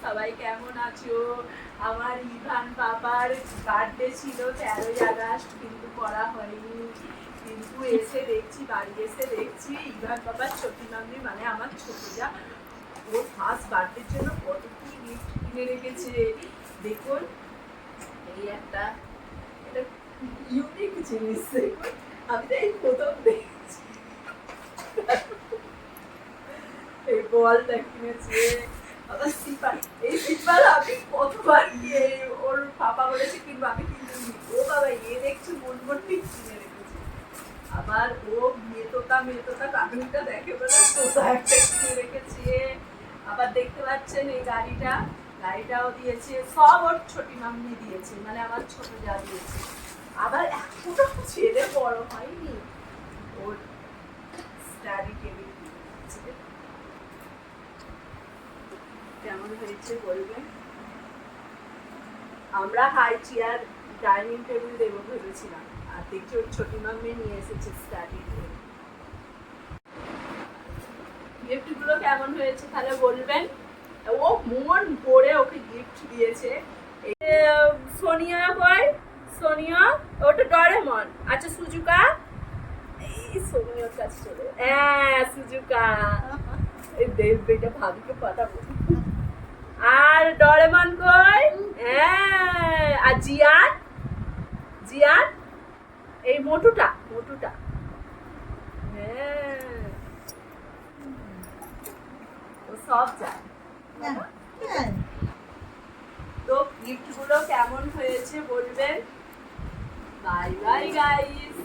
সবাই কেমন আছো? আমার ইভান বাবার বার্থডে ছিল 13ই আগস্ট, কিন্তু করা হয়নি। কিন্তু বাড়ি এসে দেখছি ইভান বাবার ছোটি মাম্মি মানে আমার ছোট যা, ওর ফার্স্ট বার্থডের জন্য কত কি গিফট কিনে রেখেছে দেখুন। এই একটা এটা ইউনিক জিনিস দেখুন, আমি তো এই প্রথম দেখছি। এই বলটা কিনেছে আবার সিপার, এই সিপার আমি কতবার গিয়ে ওর পাপা বলেছে কিনবো, আমি কিন্তু ও বাবা এ দেখছি মনমন ঠিক কিনে রেখেছে। আবার ও মেয়ে তোতা কার্টুনটা দেখে বলে তোতা একটা কিনে রেখেছে। আবার দেখতে পাচ্ছেন এই গাড়িটাও দিয়েছে, সব ওর ছোটি মাম্মি দিয়েছে, মানে আমার ছোট যা দিয়েছে। আবার এখনো ছেলে বড় হয়নি, ওর স্টাডি টেবিল দিয়েছে। কেমন হয়েছে বলবেন? আমরা হাই চেয়ার ডাইনিং টেবিল দেবো ভেবেছিলাম, আর দেখছি ওর ছোটি মাম্মি নিয়ে এসেছে স্টাডি টেবিল। গিফট গুলো কেমন হয়েছে তাহলে বলবেন। ও মন ভরে ওকে গিফট দিয়েছে। সোনিয়া কয়, সোনিয়া ওটা ডরেমন। আচ্ছা সুজুকা, এই সোনিয়ার কাছে চলে, হ্যাঁ সুজুকা, এই বেটা ভাবিকে কথা বলি। আর ডরেমন কই, হ্যাঁ। আর জিয়ান, এই মোটুটা, হ্যাঁ ও সব যায়। তো গিফট গুলো কেমন হয়েছে বলবেন। Bye bye guys.